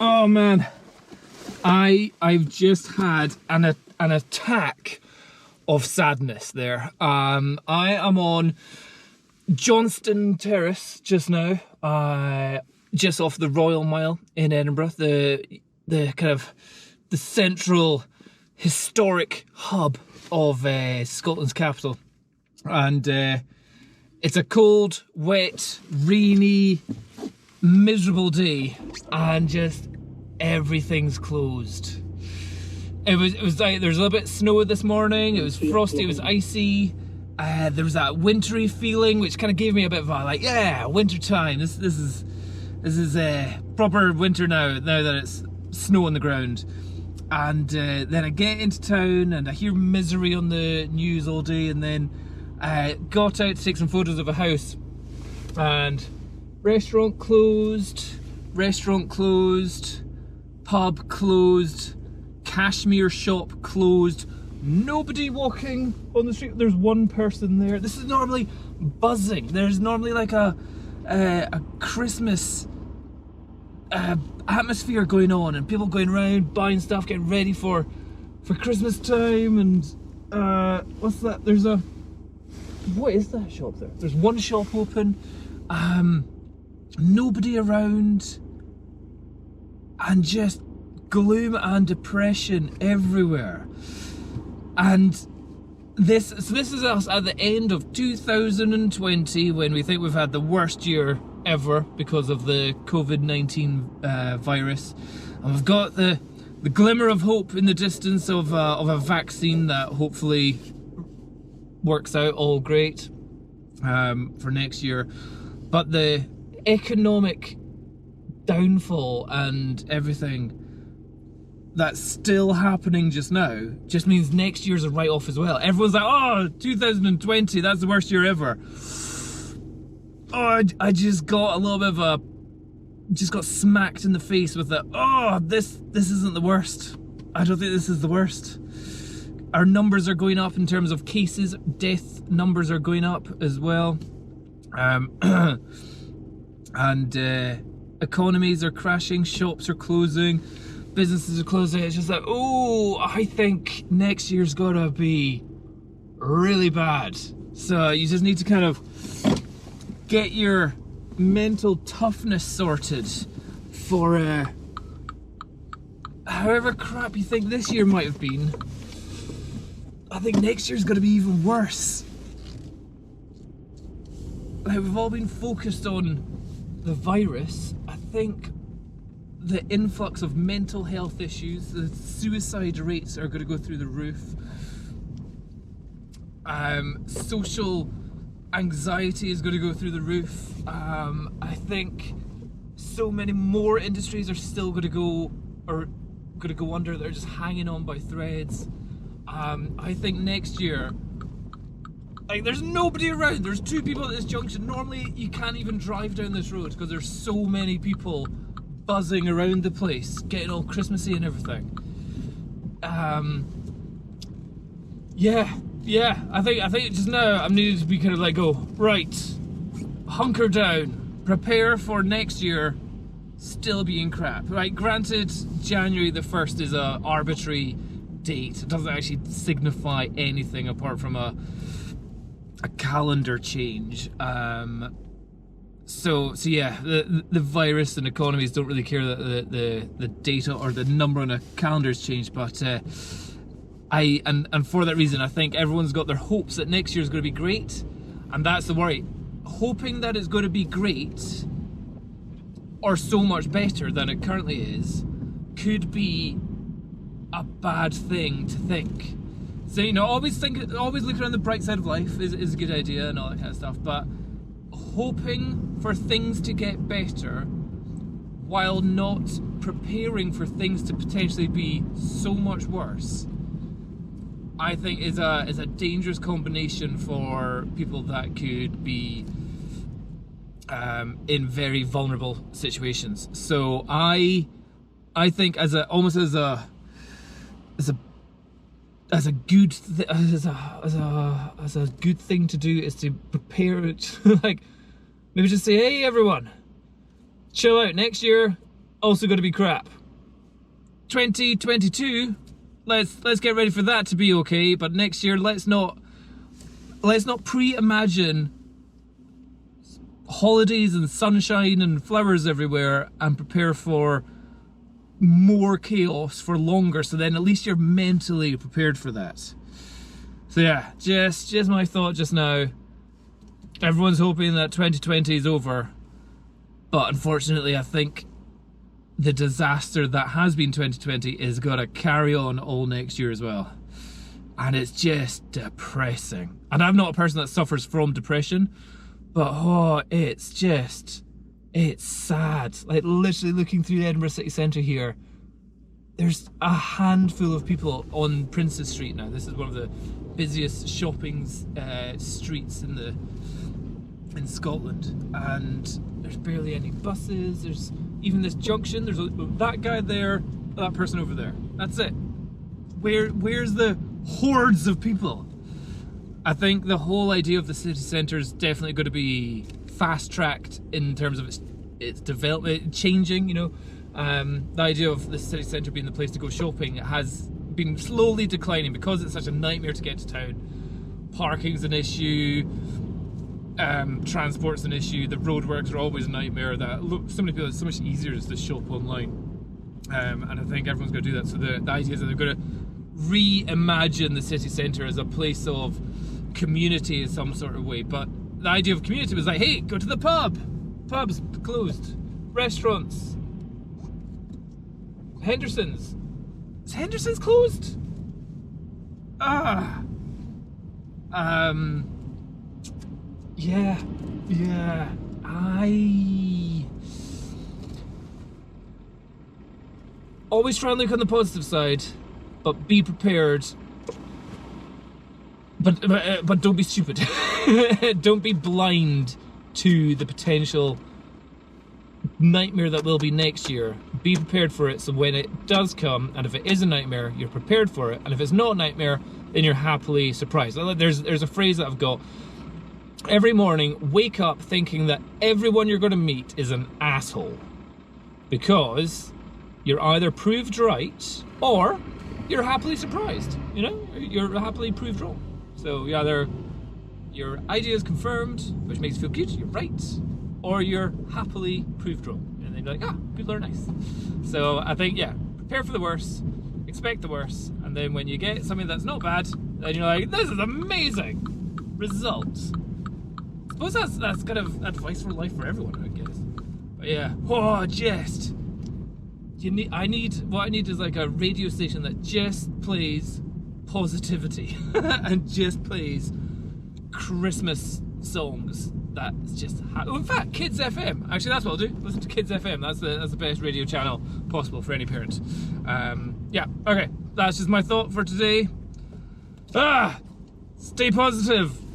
Oh man, I've just had an attack of sadness there. I am on Johnston Terrace just now, just off the Royal Mile in Edinburgh, the kind of the central historic hub of Scotland's capital, and it's a cold, wet, rainy, miserable day, and just everything's closed. It was like there was a little bit of snow this morning. It was frosty. It was icy. There was that wintry feeling, which kind of gave me a bit of a like, yeah, winter time. This is proper winter now. Now that it's snow on the ground. And then I get into town and I hear misery on the news all day, and then got out to take some photos of a house, and restaurant closed, pub closed, cashmere shop closed, nobody walking on the street. There's one person there. This is normally buzzing. There's normally like a Christmas atmosphere going on, and people going around buying stuff, getting ready for Christmas time. And what's that? What is that shop there? There's one shop open, nobody around, and just gloom and depression everywhere. And this is us at the end of 2020, when we think we've had the worst year ever because of the COVID-19 virus, and we've got the glimmer of hope in the distance of a vaccine that hopefully works out all great for next year. But the economic downfall and everything that's still happening just now just means next year's a write-off as well. Everyone's like, oh, 2020, that's the worst year ever. Oh, I just got a little bit of just got smacked in the face with the, oh, this isn't the worst. I don't think this is the worst. Our numbers are going up in terms of cases, death numbers are going up as well. And economies are crashing, shops are closing, businesses are closing. It's just like, oh, I think next year's gotta be really bad. So you just need to kind of get your mental toughness sorted for however crap you think this year might have been. I think next year's gonna be even worse. Like, we've all been focused on the virus. I think the influx of mental health issues, the suicide rates are going to go through the roof. Social anxiety is going to go through the roof. I think so many more industries are still going to go under. They're just hanging on by threads. I think next year, like, there's nobody around. There's two people at this junction. Normally you can't even drive down this road because there's so many people buzzing around the place, getting all Christmassy and everything. Yeah, I think just now I'm needed to be kind of like, go, right, hunker down, prepare for next year still being crap. Right, granted, January the 1st is a arbitrary date. It doesn't actually signify anything apart from a calendar change. So yeah, the virus and economies don't really care that the data or the number on a calendar's changed, but and for that reason, I think everyone's got their hopes that next year's going to be great, and that's the worry. Hoping that it's going to be great or so much better than it currently is could be a bad thing to think. So, you know, always look around the bright side of life is a good idea and all that kind of stuff, but hoping for things to get better while not preparing for things to potentially be so much worse, I think is a dangerous combination for people that could be in very vulnerable situations. So I think as a good thing to do is to prepare it. Like, maybe just say, hey everyone, chill out. Next year also going to be crap. 2022, let's get ready for that to be okay, but next year let's not pre-imagine holidays and sunshine and flowers everywhere and prepare for more chaos for longer, so then at least you're mentally prepared for that. So yeah, just my thought just now. Everyone's hoping that 2020 is over, but unfortunately I think the disaster that has been 2020 is gonna carry on all next year as well. And it's just depressing. And I'm not a person that suffers from depression, but oh, it's sad. Like literally looking through the Edinburgh city centre here, there's a handful of people on Princes Street now. This is one of the busiest shopping streets in Scotland, and there's barely any buses. There's even this junction. There's that guy there, that person over there. That's it. Where's the hordes of people? I think the whole idea of the city centre is definitely going to be fast-tracked in terms of its development, changing, you know. The idea of the city centre being the place to go shopping has been slowly declining because it's such a nightmare to get to town. Parking's an issue, transport's an issue, the roadworks are always a nightmare. That so many people, it's so much easier just to shop online. And I think everyone's going to do that. So the idea is that they're going to reimagine the city centre as a place of community in some sort of way. But the idea of community was like, hey, go to the pub. Pubs closed. Restaurants. Henderson's. Is Henderson's closed? Yeah. Always try and look on the positive side, but be prepared. But don't be stupid. Don't be blind to the potential nightmare that will be next year. Be prepared for it, so when it does come, and if it is a nightmare, you're prepared for it, and if it's not a nightmare, then you're happily surprised. There's a phrase that I've got. Every morning, wake up thinking that everyone you're going to meet is an asshole, because you're either proved right or you're happily surprised. You know, you're happily proved wrong. So either your idea is confirmed, which makes you feel good, you're right, or you're happily proved wrong, and then you're like, people are nice. So I think, yeah, prepare for the worst, expect the worst, and then when you get something that's not bad, then you're like, this is amazing results. I suppose that's kind of advice for life for everyone, I guess. But yeah, what I need is like a radio station that just plays positivity and just plays Christmas songs. That's just in fact, Kids FM. Actually, that's what I'll do. Listen to Kids FM. That's the best radio channel possible for any parent. Yeah. Okay. That's just my thought for today. Stay positive.